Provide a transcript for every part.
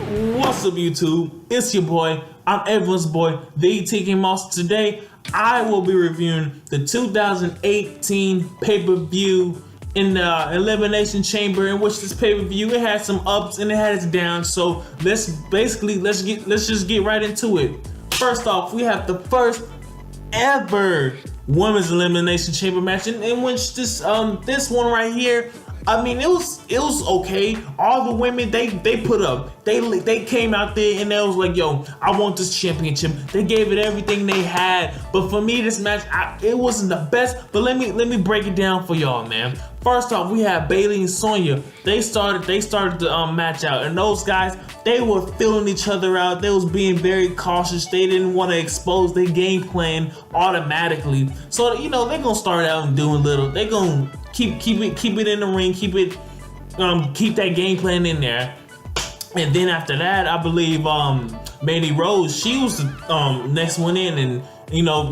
What's up, YouTube? It's your boy. I'm everyone's boy, the TK Moss. Today, I will be reviewing the 2018 pay-per-view in the Elimination Chamber, in which this pay-per-view, it had some ups and it had its downs. So let's just get right into it. First off, we have the first ever women's Elimination Chamber match, in which this one right here, I mean, it was okay. All the women they put up, they came out there and they was like, yo, I want this championship. They gave it everything they had. But for me, this match, it wasn't the best. But let me break it down for y'all, man. First off, we have Bayley and Sonya. They started the match out, and those guys, they were feeling each other out. They was being very cautious. They didn't want to expose their game plan automatically. So they're gonna start out and doing little. They gonna keep it in the ring. Keep that game plan in there. And then after that, I believe Mandy Rose, she was the next one in, and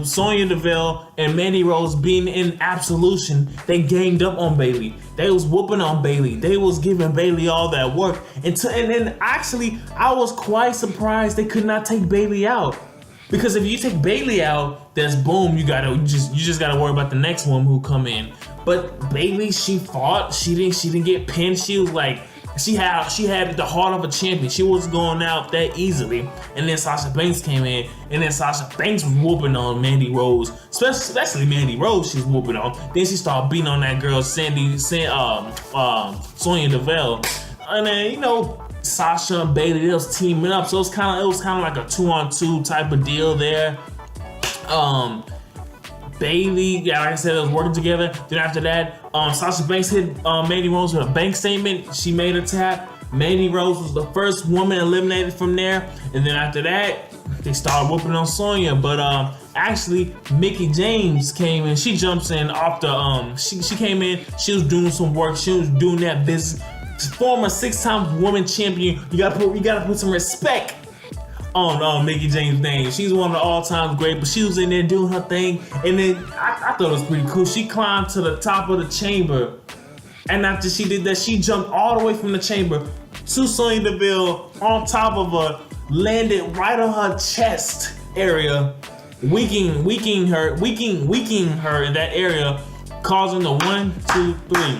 Sonya Deville and Mandy Rose being in Absolution, they ganged up on Bayley. They was whooping on Bayley. They was giving Bayley all that work. And then actually, I was quite surprised they could not take Bayley out. Because if you take Bayley out, there's boom, you just gotta worry about the next one who come in. But Bayley, she fought. She didn't get pinned. She was like, she had the heart of a champion. She wasn't going out that easily. And then Sasha Banks came in, and then Sasha Banks was whooping on Mandy Rose, especially Mandy Rose. She was whooping on. Then she started beating on that girl Sonya Deville, and then Sasha and Bayley, they was teaming up. So it was kind of like a 2-on-2 type of deal there. Bayley, yeah, like I said, it was working together. Then after that, Sasha Banks hit Mandy Rose with a bank statement. She made a tap. Mandy Rose was the first woman eliminated from there. And then after that, they started whooping on Sonya. But actually, Mickie James came in. She jumps in off the she came in. She was doing some work. She was doing that business. Former 6-time woman champion. You gotta put some respect on Mickie James' name. She's one of the all-time great, but she was in there doing her thing, and then I thought it was pretty cool. She climbed to the top of the chamber, and after she did that, she jumped all the way from the chamber to Sonya Deville on top of her, landed right on her chest area, weakening her in that area, causing the 1, 2, 3.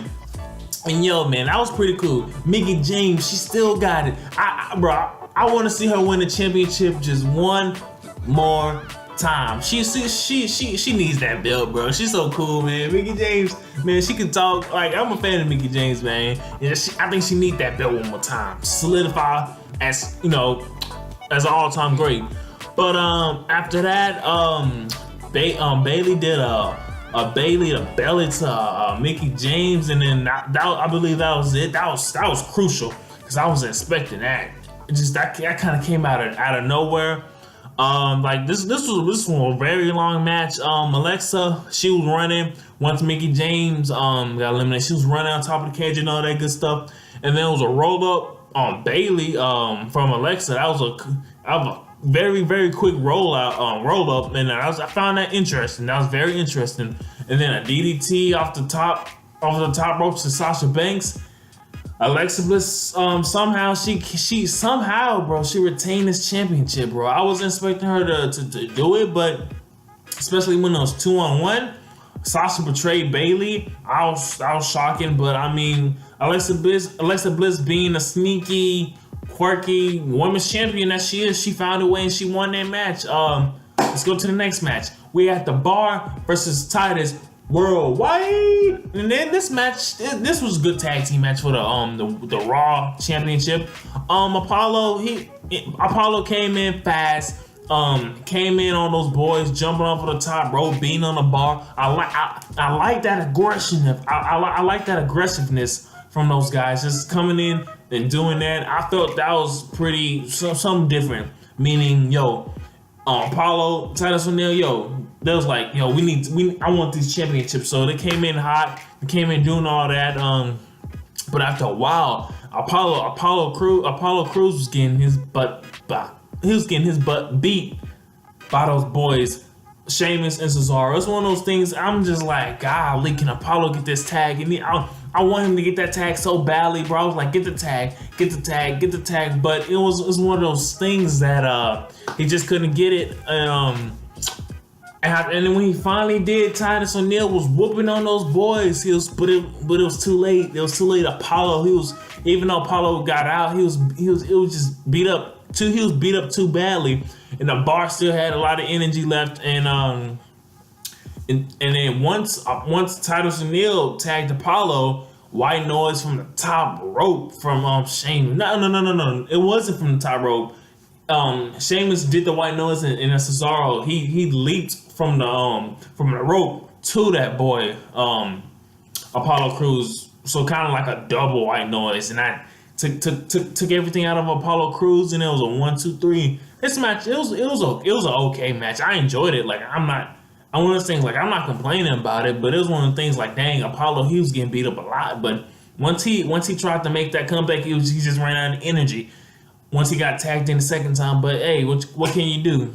And yo, man, that was pretty cool. Mickie James, she still got it. I want to see her win the championship just one more time. She needs that belt, bro. She's so cool, man. Mickie James, man, she can talk. Like, I'm a fan of Mickie James, man. And I think she needs that belt one more time. Solidify as an all-time great. But after that, Bayley did a Bayley to belly to Mickie James, and then I believe that was it. That was crucial because I was expecting that. That kind of came out of nowhere. Like this was a very long match. Alexa, she was running once Mickie James got eliminated. She was running on top of the cage and all that good stuff. And then it was a roll up on Bayley from Alexa. That was a very, very quick roll up, and I found that interesting. That was very interesting. And then a DDT off the top rope to Sasha Banks. Alexa Bliss somehow she retained this championship, bro. I wasn't expecting her to do it, but especially when it was 2-on-1, Sasha betrayed Bayley. I was shocking, but I mean, Alexa Bliss being a sneaky, quirky women's champion that she is, she found a way and she won that match. Let's go to the next match. We had The Bar versus Titus Worldwide, and then this match, this was a good tag team match for the Raw Championship. Apollo came in fast, came in on those boys, jumping off of the top rope, being on the bar. I like that aggression. I like that aggressiveness from those guys, just coming in and doing that. I felt that was pretty something different. Meaning, Apollo, Titus O'Neil, they was like, I want these championships. So they came in hot, they came in doing all that. But after a while, Apollo Crews was getting his butt beat by those boys Sheamus and Cesaro. It's one of those things. I'm just like, golly, can Apollo get this tag? And I want him to get that tag so badly, bro. I was like, get the tag, get the tag, get the tag. But it was one of those things that he just couldn't get it. And then when he finally did, Titus O'Neil was whooping on those boys. But it was too late. It was too late. Apollo, even though Apollo got out, it was just beat up. He was beat up too badly, and the Bar still had a lot of energy left. And then once Titus O'Neil tagged Apollo, white noise from the top rope from Sheamus. No. It wasn't from the top rope. Sheamus did the white noise, and Cesaro he leaped from the rope to that boy Apollo Crews. So kind of like a double white noise, and I took everything out of Apollo Crews, and it was a 1, 2, 3. This match it was an okay match. I enjoyed it. Like I'm not complaining about it, but it was one of the things like, dang, Apollo, he was getting beat up a lot, but once he tried to make that comeback, he just ran out of energy. Once he got tagged in the second time, but hey, what can you do?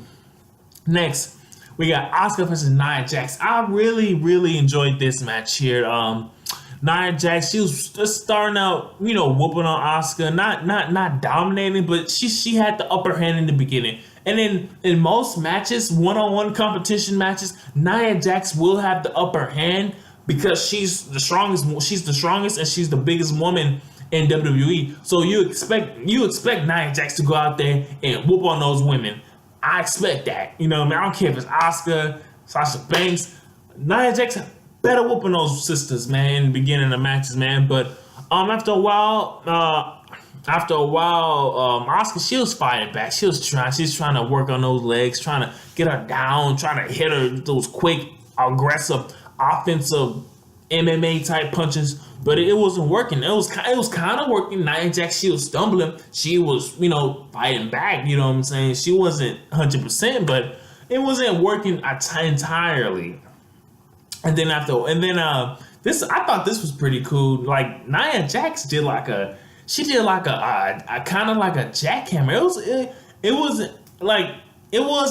Next, we got Asuka versus Nia Jax. I really, really enjoyed this match here. Nia Jax, she was just starting out, whooping on Asuka, not dominating, but she had the upper hand in the beginning. And in most matches, one-on-one competition matches, Nia Jax will have the upper hand because she's the strongest, and she's the biggest woman in WWE. So you expect Nia Jax to go out there and whoop on those women. I expect that. I don't care if it's Asuka, Sasha Banks, Nia Jax better whooping those sisters, man, in the beginning of the matches, man. But after a while, Asuka, she was fighting back. She's trying to work on those legs, trying to get her down, trying to hit her with those quick, aggressive, offensive MMA type punches. But it wasn't working. It was kind of working. Nia Jax, she was stumbling. She was, fighting back. You know what I'm saying? She wasn't 100%, but it wasn't working entirely. And then I thought this was pretty cool. Like Nia Jax did like a kind of like a jackhammer. It was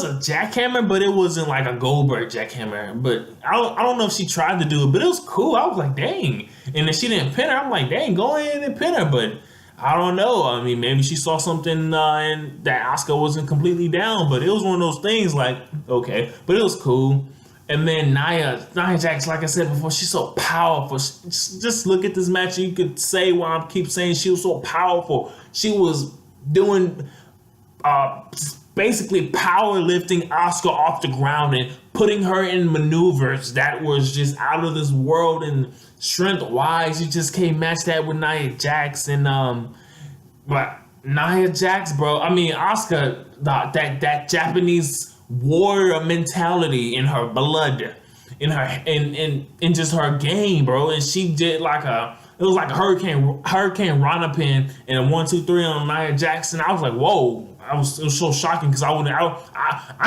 a jackhammer, but it wasn't like a Goldberg jackhammer. But I don't know if she tried to do it, but it was cool. I was like, dang. And then she didn't pin her. I'm like, dang, go ahead and pin her. But I don't know. I mean, maybe she saw something and that Asuka wasn't completely down. But it was one of those things like, okay. But it was cool. And then Nia Jax, like I said before, she's so powerful. Just look at this match. You could say why I keep saying she was so powerful. She was doing basically powerlifting Asuka off the ground and putting her in maneuvers that was just out of this world. And strength-wise, you just can't match that with Nia Jax. And but Nia Jax, bro. I mean, Asuka, that Japanese warrior mentality in her blood, in just her game, bro. And she did it was like a hurricane Rana pin and a 1, 2, 3 on Nia Jax. And I was like, whoa. It was so shocking because I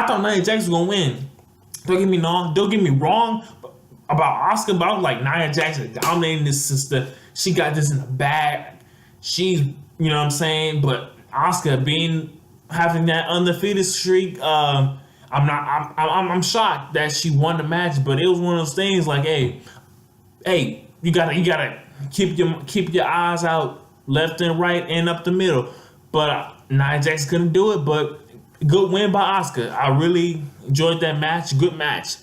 thought Nia Jax was gonna win. Don't get me wrong about Asuka, but I was like, Nia Jax is dominating this sister. She got this in the bag. She's, you know what I'm saying? But Asuka having that undefeated streak, I'm shocked that she won the match, but it was one of those things like, hey, you gotta keep your eyes out left and right and up the middle. But Nia Jax couldn't do it, but good win by Asuka. I really enjoyed that match. Good match.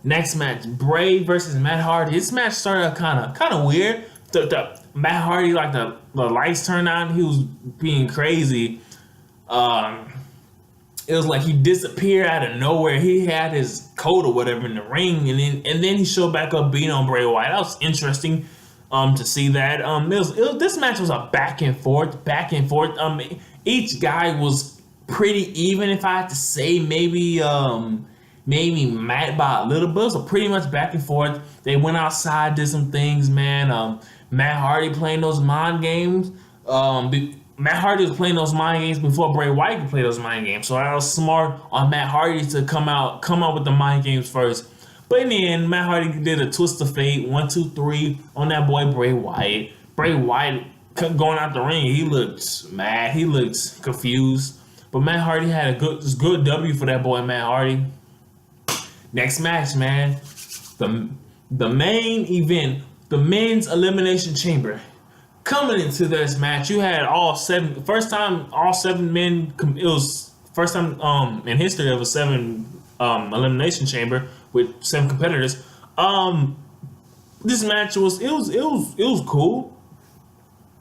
Next match, Bray versus Matt Hardy. This match started kind of weird. The Matt Hardy, like the lights turned on, he was being crazy. It was like he disappeared out of nowhere. He had his coat or whatever in the ring, and then he showed back up beating on Bray Wyatt. That was interesting to see that. This match was a back and forth. Each guy was pretty even, if I had to say. Maybe Matt by a little bit. So pretty much back and forth. They went outside, did some things, man. Matt Hardy playing those mind games. Matt Hardy was playing those mind games before Bray Wyatt could play those mind games. So that was smart on Matt Hardy to come out with the mind games first. But in the end, Matt Hardy did a twist of fate, 1, 2, 3 on that boy Bray Wyatt. Bray Wyatt going out the ring, he looked mad. He looked confused. But Matt Hardy had a good W for that boy Matt Hardy. Next match, man. The main event, the men's elimination chamber. Coming into this match, you had first time all 7 men. It was first time in history of a 7 elimination chamber with 7 competitors. This match was cool.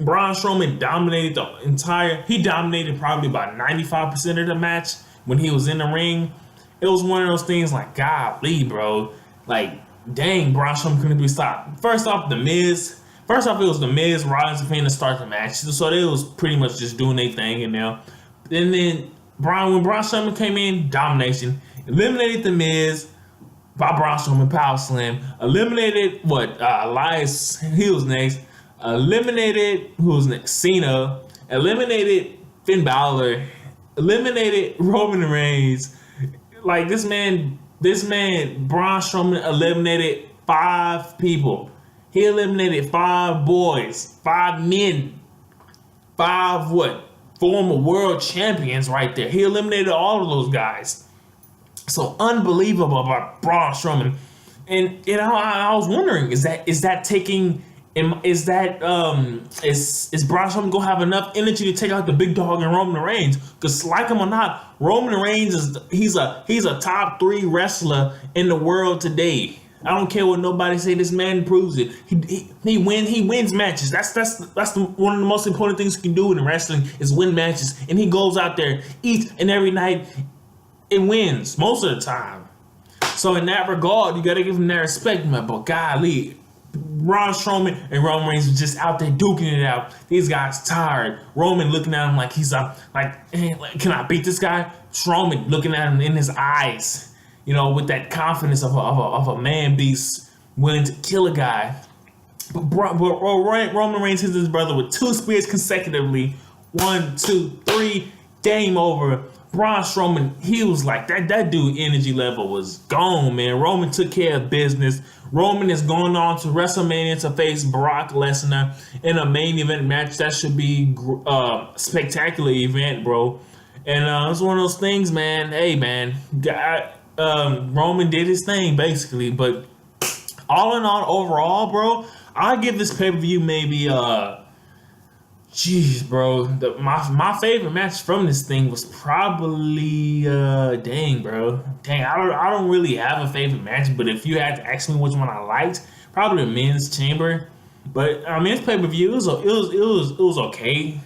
Braun Strowman dominated the entire. He dominated probably about 95% of the match when he was in the ring. It was one of those things like, golly, bro, like, dang, Braun Strowman couldn't be stopped. First off, it was the Miz, Rollins, and Finn to start the match, so they was pretty much just doing their thing in there. And then when Braun Strowman came in, domination, eliminated the Miz by Braun Strowman power slam, eliminated Elias, he was next, eliminated who was next, Cena, eliminated Finn Balor, eliminated Roman Reigns. Like this man, Braun Strowman eliminated 5 people. He eliminated 5 boys, 5 men, 5 former world champions right there. He eliminated all of those guys. So unbelievable about Braun Strowman. And I was wondering, is Braun Strowman gonna have enough energy to take out the big dog in Roman Reigns? Because like him or not, Roman Reigns he's a top 3 wrestler in the world today. I don't care what nobody say. This man proves it. He wins matches. That's one of the most important things you can do in wrestling is win matches. And he goes out there each and every night and wins most of the time. So in that regard, you gotta give him that respect, man. But golly, Braun Strowman and Roman Reigns were just out there duking it out. These guys tired. Roman looking at him like he's can I beat this guy? Strowman looking at him in his eyes, with that confidence of a man beast willing to kill a guy. But Roman Reigns hits his brother with 2 spears consecutively. 1, 2, 3, game over. Braun Strowman, he was like, that dude energy level was gone, man. Roman took care of business. Roman is going on to WrestleMania to face Brock Lesnar in a main event match. That should be a spectacular event, bro. And it's one of those things, man. Hey, man, Roman did his thing, basically. But all in all, overall, bro, I'll give this pay-per-view maybe... Jeez, bro. My favorite match from this thing was probably dang, I don't really have a favorite match, but if you had to ask me which one I liked, probably the men's chamber. But men's pay-per-view, it was okay.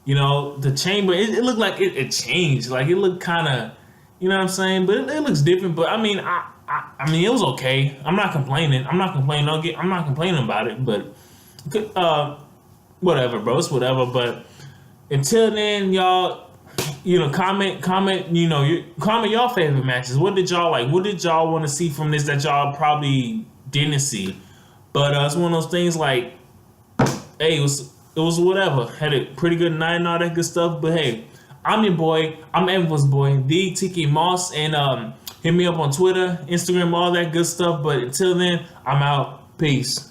The chamber, it looked like it changed. Like it looked kind of, you know what I'm saying? But it looks different. But I mean, it was okay. I'm not complaining. I'm not complaining about it. But whatever, bro. It's whatever. But until then, y'all, comment, comment your favorite matches. What did y'all like? What did y'all want to see from this that y'all probably didn't see? But it's one of those things like, hey, it was whatever. Had a pretty good night and all that good stuff. But hey, I'm your boy. I'm Everyone's boy, the Tiki Moss, and hit me up on Twitter, Instagram, all that good stuff. But until then, I'm out. Peace.